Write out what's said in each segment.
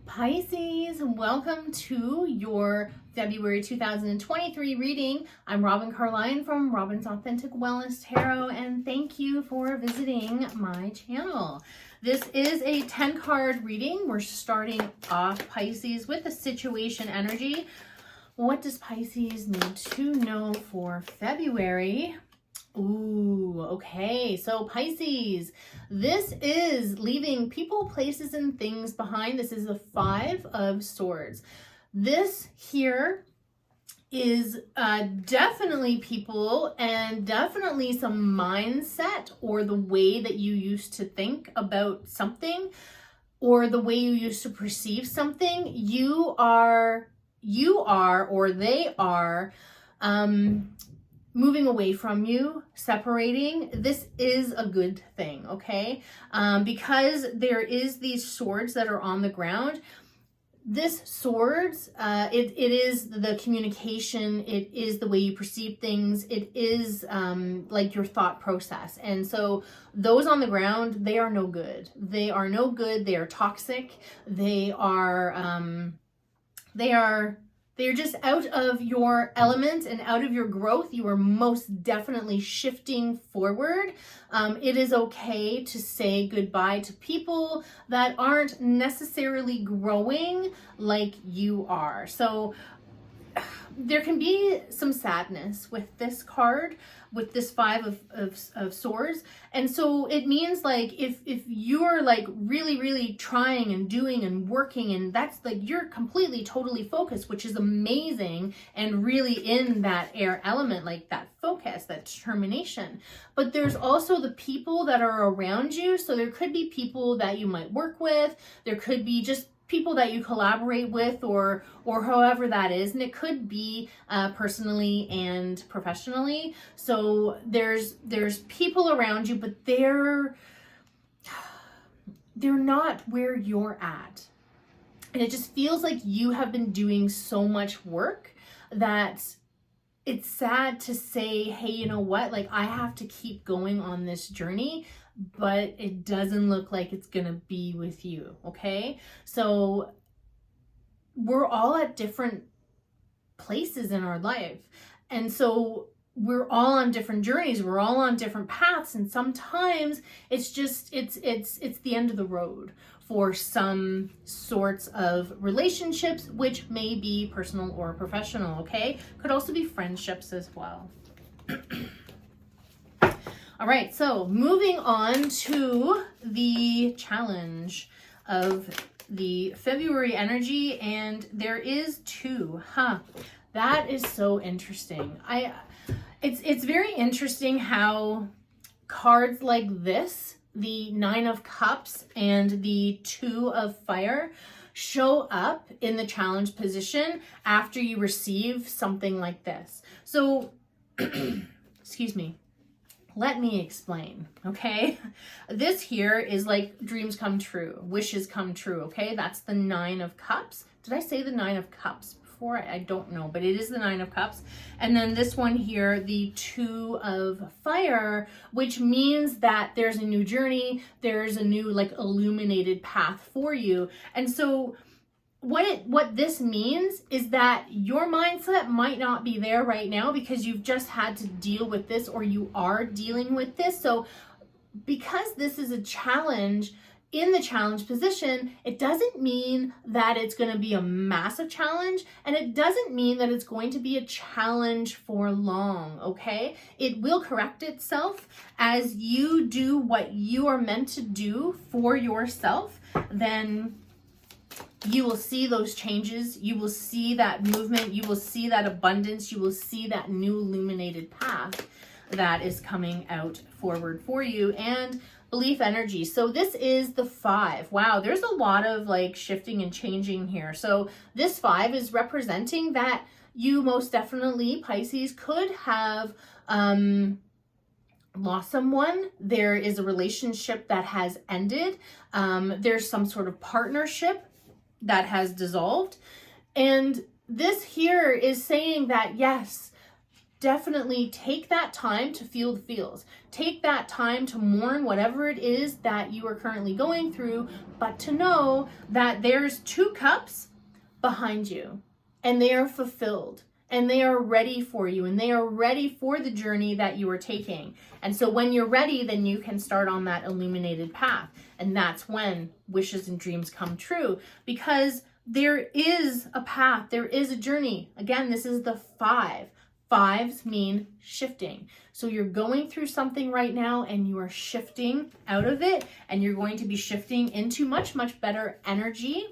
Pisces, welcome to your February 2023 reading. I'm Robin Carline from Robin's Authentic Wellness Tarot, and thank you for visiting my channel. This is a 10-card reading. We're starting off, Pisces, with the situation energy. What does Pisces need to know for February? Ooh, okay. So Pisces, this is leaving people, places, and things behind. This is the 5 of Swords. This here is definitely people and definitely some mindset or the way that you used to think about something or the way you used to perceive something. You are or they are moving away from you, separating. This is a good thing, okay? Because there is these swords that are on the ground. This swords, it is the communication, it is the way you perceive things, it is like your thought process. And so those on the ground, they are no good. They are no good, they are toxic, they're just out of your element and out of your growth. You are most definitely shifting forward. It is okay to say goodbye to people that aren't necessarily growing like you are. So there can be some sadness with this card, with this 5 of Swords. And so it means like if you're like really trying and doing and working, and that's like you're completely totally focused, which is amazing, and really in that air element, like that focus, that determination. But there's also the people that are around you. So there could be people that you might work with, there could be just people that you collaborate with, or however that is, and it could be personally and professionally. So there's people around you, but they're not where you're at, and it just feels like you have been doing so much work that it's sad to say, hey, you know what, like I have to keep going on this journey, but it doesn't look like it's gonna be with you, okay? So we're all at different places in our life, and so we're all on different journeys, we're all on different paths, and sometimes it's just it's the end of the road for some sorts of relationships, which may be personal or professional, okay? Could also be friendships as well. All right, so moving on to the challenge of the February energy, and there is 2. That is so interesting. It's very interesting how cards like this, the 9 of Cups and the 2 of Fire, show up in the challenge position after you receive something like this. So, excuse me. Let me explain, okay? This here is like dreams come true, wishes come true, okay? That's the 9 of Cups. Did I say the 9 of Cups before? I don't know, but it is the 9 of Cups. And then this one here, the 2 of Fire, which means that there's a new journey, there's a new like illuminated path for you. And so what this means is that your mindset might not be there right now because you've just had to deal with this, or you are dealing with this. So because this is a challenge in the challenge position, it doesn't mean that it's going to be a massive challenge, and it doesn't mean that it's going to be a challenge for long, okay? It will correct itself as you do what you are meant to do for yourself. Then you will see those changes, you will see that movement, you will see that abundance, you will see that new illuminated path that is coming out forward for you. And belief energy. So this is the 5. Wow, there's a lot of like shifting and changing here. So this 5 is representing that you most definitely, Pisces, could have lost someone. There is a relationship that has ended. There's some sort of partnership that has dissolved. And this here is saying that, yes, definitely take that time to feel the feels. Take that time to mourn whatever it is that you are currently going through, but to know that there's 2 cups behind you, and they are fulfilled, and they are ready for you, and they are ready for the journey that you are taking. And so when you're ready, then you can start on that illuminated path. And that's when wishes and dreams come true, because there is a path, there is a journey. Again, this is the 5. 5s mean shifting. So you're going through something right now and you are shifting out of it, and you're going to be shifting into much, much better energy.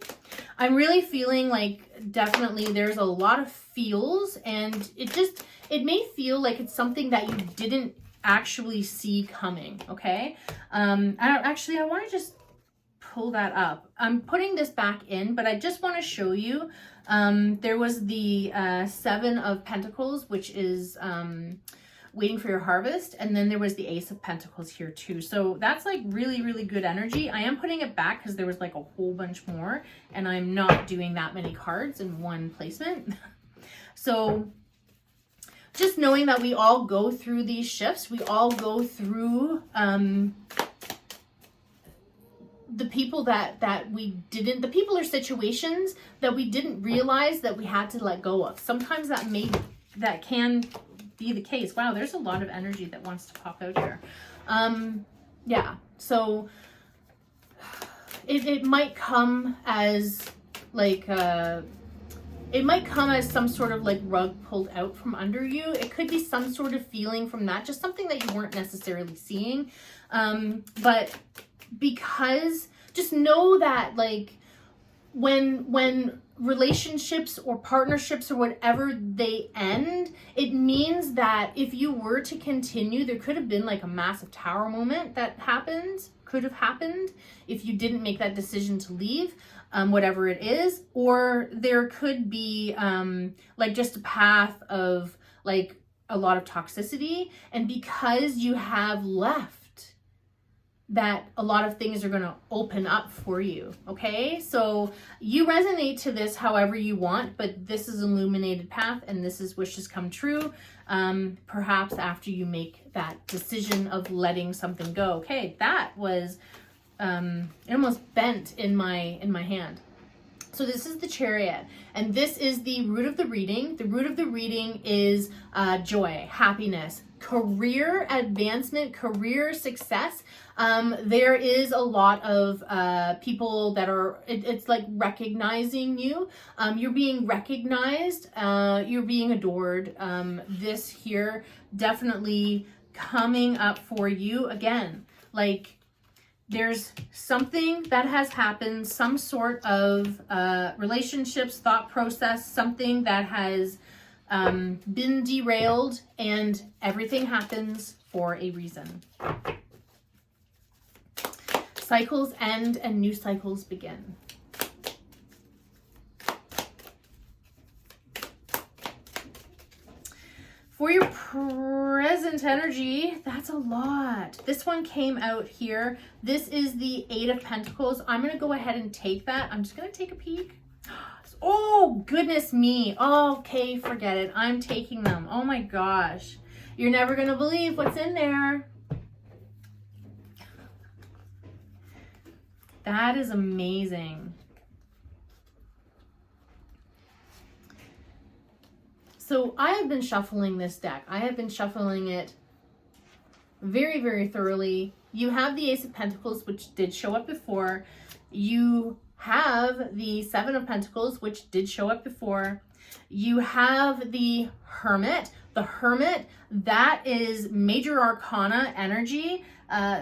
I'm really feeling like definitely there's a lot of feels, and it may feel like it's something that you didn't actually see coming, okay? I want to just pull that up. I'm putting this back in, but I just want to show you. There was the 7 of Pentacles, which is waiting for your harvest. And then there was the Ace of Pentacles here too. So that's like really, really good energy. I am putting it back because there was like a whole bunch more, and I'm not doing that many cards in one placement. So just knowing that we all go through these shifts, we all go through the people that we didn't, the people or situations that we didn't realize that we had to let go of. Sometimes that can be the case. Wow, there's a lot of energy that wants to pop out here. Yeah, so it might come as like it might come as some sort of like rug pulled out from under you. It could be some sort of feeling from that, just something that you weren't necessarily seeing. But because just know that like when relationships or partnerships or whatever they end, it means that if you were to continue, there could have been like a massive tower moment that could have happened if you didn't make that decision to leave, whatever it is. Or there could be like just a path of like a lot of toxicity, and because you have left, that a lot of things are going to open up for you. Okay, so you resonate to this however you want, but this is illuminated path, and this is wishes come true. Perhaps after you make that decision of letting something go. Okay, that was it almost bent in my hand. So this is the Chariot, and this is the root of the reading. The root of the reading is joy, happiness, career advancement, career success. There is a lot of people that are, it's like recognizing you. You're being recognized, you're being adored. This here definitely coming up for you again. Like there's something that has happened, some sort of relationships, thought process, something that has been derailed, and everything happens for a reason. Cycles end and new cycles begin. For your present energy, that's a lot. This one came out here. This is the 8 of Pentacles. I'm going to go ahead and take that. I'm just going to take a peek. Oh, goodness me. Okay, forget it. I'm taking them. Oh my gosh. You're never going to believe what's in there. That is amazing. So I have been shuffling this deck. I have been shuffling it very, very thoroughly. You have the Ace of Pentacles, which did show up before. You have the 7 of Pentacles, which did show up before. You have the Hermit. The Hermit, that is major arcana energy.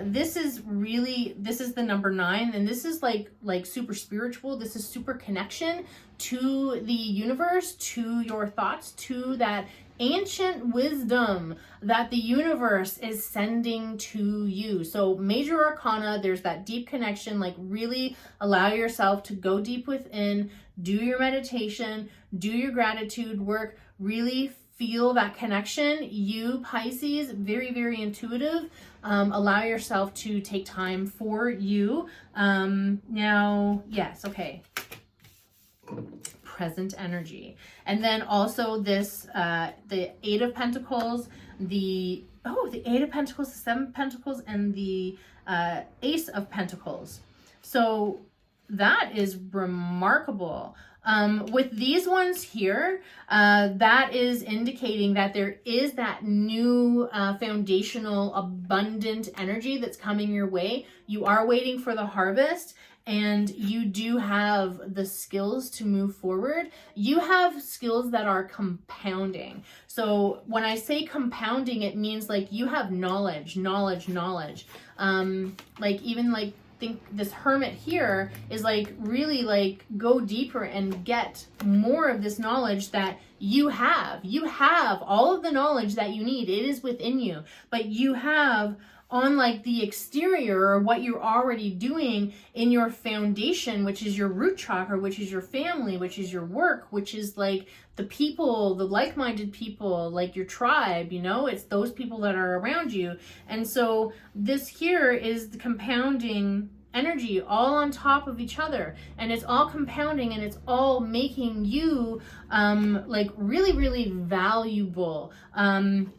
This is the number 9, and this is like super spiritual. This is super connection to the universe, to your thoughts, to that ancient wisdom that the universe is sending to you. So major arcana, there's that deep connection. Like really allow yourself to go deep within, do your meditation, do your gratitude work, really feel that connection. You Pisces, very, very intuitive. Allow yourself to take time for you. Now, yes, okay. present energy. And then also this, the Eight of Pentacles, the Eight of Pentacles, the Seven of Pentacles, and the Ace of Pentacles. So that is remarkable. With these ones here, that is indicating that there is that new foundational abundant energy that's coming your way. You are waiting for the harvest, and you do have the skills to move forward. You have skills that are compounding. So when I say compounding, it means like you have knowledge. Like even like, think this hermit here is like really like go deeper and get more of this knowledge that you have all of the knowledge that you need. It is within you, but you have on like the exterior, or what you're already doing in your foundation, which is your root chakra, which is your family, which is your work, which is like the people, the like-minded people, like your tribe, you know, it's those people that are around you. And so this here is the compounding energy all on top of each other, and it's all compounding, and it's all making you like really valuable.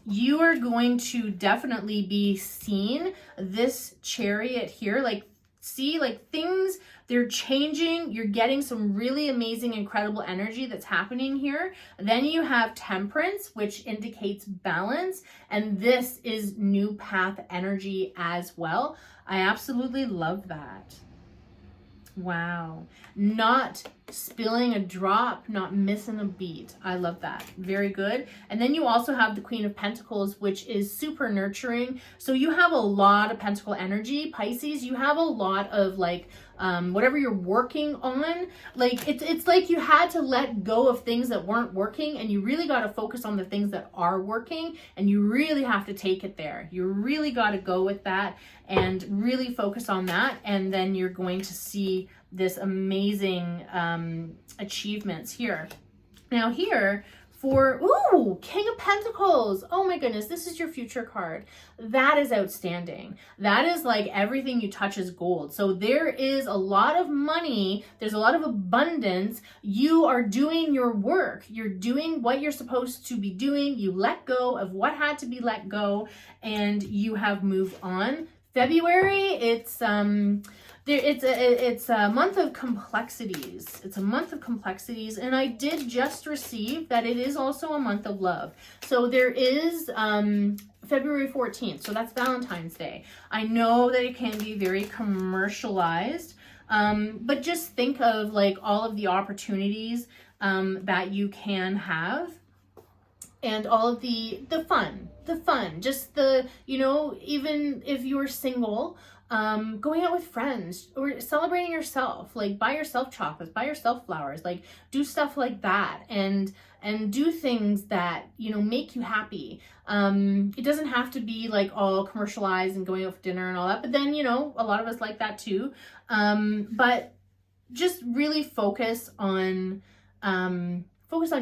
You are going to definitely be seen. This Chariot here, like see, like things, they're changing. You're getting some really amazing, incredible energy that's happening here. Then you have Temperance, which indicates balance, and this is new path energy as well. I absolutely love that. Wow. Not spilling a drop, not missing a beat. I love that. Very good. And then you also have the Queen of Pentacles, which is super nurturing. So you have a lot of pentacle energy, Pisces. You have a lot of like whatever you're working on, like it's like you had to let go of things that weren't working, and you really got to focus on the things that are working, and you really have to take it there. You really got to go with that and really focus on that, and then you're going to see this amazing achievements here. Now here for, ooh, King of Pentacles. Oh my goodness, this is your future card. That is outstanding. That is like everything you touch is gold. So there is a lot of money. There's a lot of abundance. You are doing your work. You're doing what you're supposed to be doing. You let go of what had to be let go, and you have moved on. February, it's a month of complexities. It's a month of complexities, and I did just receive that it is also a month of love. So there is February 14th, so that's Valentine's Day. I know that it can be very commercialized, but just think of like all of the opportunities that you can have, and all of the fun, just the, you know, even if you're single, going out with friends or celebrating yourself, like buy yourself chocolates, buy yourself flowers, like do stuff like that, and do things that, you know, make you happy. It doesn't have to be like all commercialized and going out for dinner and all that, but then, you know, a lot of us like that too. But just really focus on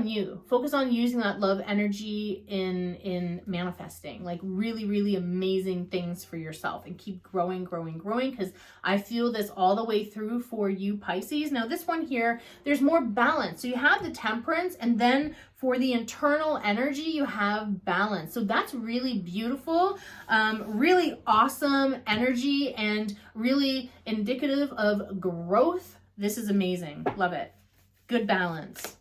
you. Focus on using that love energy in manifesting like really amazing things for yourself, and keep growing, because I feel this all the way through for you, Pisces. Now this one here, there's more balance. So you have the Temperance, and then for the internal energy, you have balance. So that's really beautiful, really awesome energy, and really indicative of growth. This is amazing. Love it. Good balance.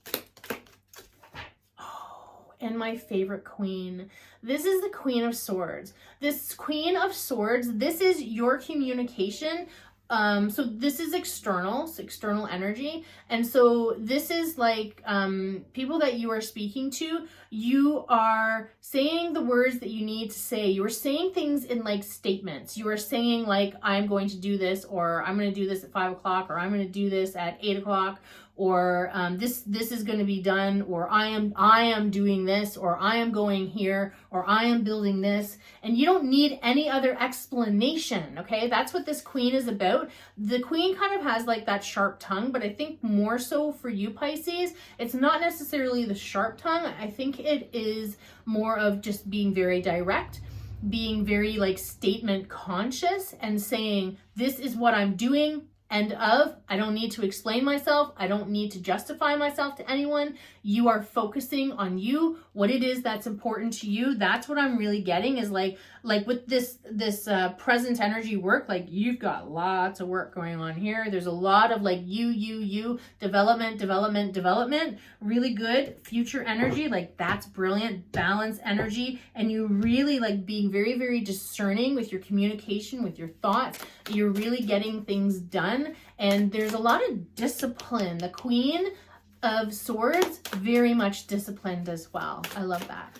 And my favorite queen. This is the Queen of Swords. This Queen of Swords, this is your communication. So this is external, so external energy. And so this is like people that you are speaking to. You are saying the words that you need to say. You are saying things in like statements. You are saying like, I'm going to do this, or I'm going to do this at 5 o'clock, or I'm going to do this at 8 o'clock, or this is going to be done, or I am doing this, or I am going here, or I am building this, and you don't need any other explanation. Okay, that's what this queen is about. The queen kind of has like that sharp tongue, but I think more so for you, Pisces, it's not necessarily the sharp tongue. I think it is more of just being very direct, being very like statement conscious, and saying, this is what I'm doing, End of. I don't need to explain myself. I don't need to justify myself to anyone. You are focusing on you, what it is that's important to you. That's what I'm really getting is like with this present energy work, like you've got lots of work going on here. There's a lot of like you, development, really good future energy. Like that's brilliant, balance energy. And you really like being very, very discerning with your communication, with your thoughts. You're really getting things done. And there's a lot of discipline. The Queen of Swords, very much disciplined as well. I love that.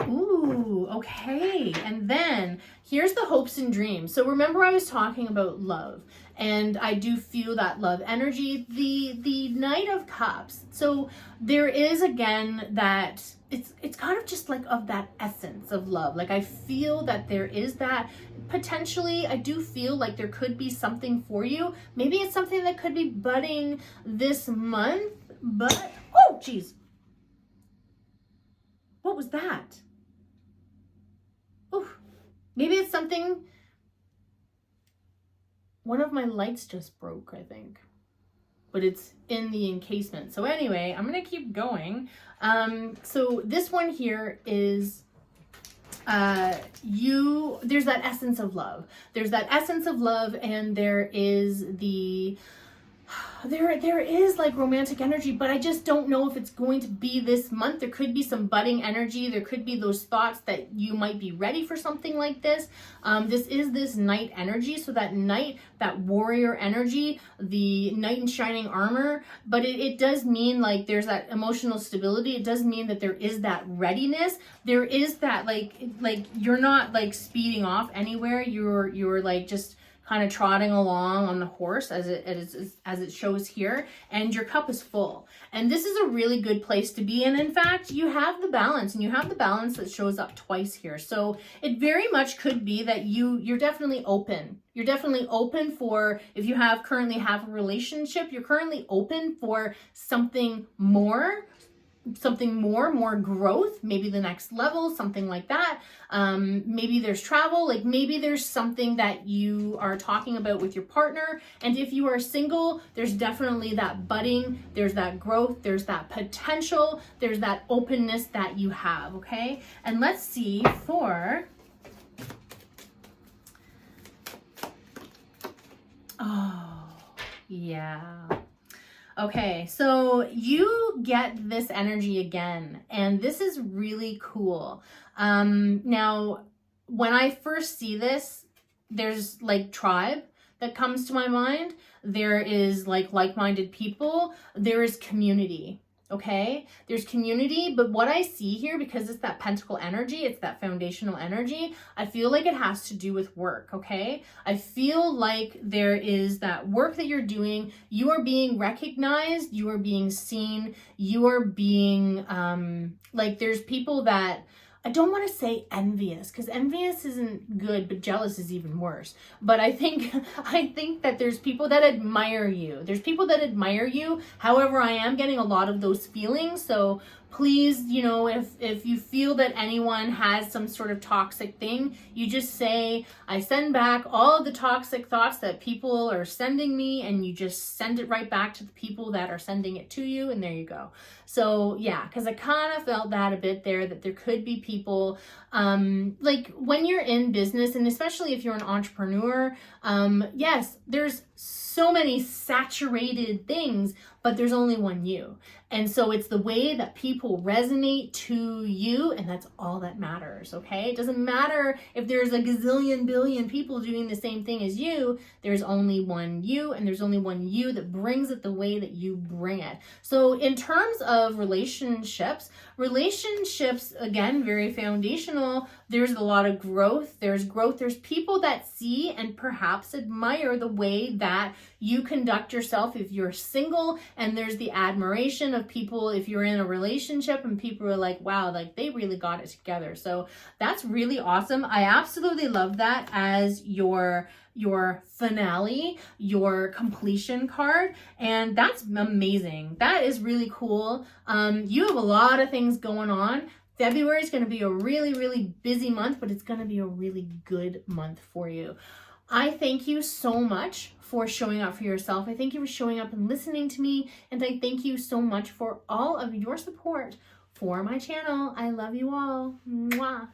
Ooh, okay. And then here's the hopes and dreams. So remember I was talking about love, and I do feel that love energy, the Knight of Cups. So there is again that it's kind of just like of that essence of love. Like I feel that there is that potentially, I do feel like there could be something for you. Maybe it's something that could be budding this month, but oh geez. What was that? Oof. Maybe it's something, one of my lights just broke, I think, but it's in the encasement. So anyway, I'm going to keep going. So this one here is, there's that essence of love. There's that essence of love, and there is there is like romantic energy, but I just don't know if it's going to be this month. There could be some budding energy. There could be those thoughts that you might be ready for something like this. This is this knight energy. So that knight, that warrior energy, the knight in shining armor, but it does mean like there's that emotional stability. It does mean that there is that readiness. There is that like you're not like speeding off anywhere. You're like just kind of trotting along on the horse as it shows here, and your cup is full. And this is a really good place to be in. In fact, you have the balance, and you have the balance that shows up twice here. So it very much could be that you're definitely open. You're definitely open for, if you currently have a relationship, you're currently open for something more growth, maybe the next level, something like that. Maybe there's travel, like maybe there's something that you are talking about with your partner. And if you are single, there's definitely that budding, there's that growth, there's that potential, there's that openness that you have, okay? And let's see for, oh, yeah. Okay, so you get this energy again, and this is really cool. Now, when I first see this, there's like tribe that comes to my mind. There is like-minded people. There is community. Okay, there's community, but what I see here, because it's that pentacle energy, it's that foundational energy, I feel like it has to do with work. Okay, I feel like there is that work that you're doing, you are being recognized, you are being seen, you are being like there's people that, I don't want to say envious, because envious isn't good, but jealous is even worse. But I think that there's people that admire you. There's people that admire you. However, I am getting a lot of those feelings. So please, you know, if you feel that anyone has some sort of toxic thing, you just say, I send back all of the toxic thoughts that people are sending me, and you just send it right back to the people that are sending it to you, and there you go. So yeah, because I kind of felt that a bit there, that there could be people, like when you're in business, and especially if you're an entrepreneur, yes, there's so many saturated things, but there's only one you. And so it's the way that people resonate to you, and that's all that matters, okay? It doesn't matter if there's a gazillion billion people doing the same thing as you. There's only one you, and there's only one you that brings it the way that you bring it. So in terms of relationships, again, very foundational. There's a lot of growth. There's people that see and perhaps admire the way that you conduct yourself if you're single, and there's the admiration of people if you're in a relationship, and people are like, wow, like they really got it together. So that's really awesome. I absolutely love that as your finale, your completion card, and that's amazing. That is really cool. You have a lot of things going on. February is going to be a really, really busy month, but it's going to be a really good month for you. I thank you so much for showing up for yourself. I thank you for showing up and listening to me. And I thank you so much for all of your support for my channel. I love you all. Mwah.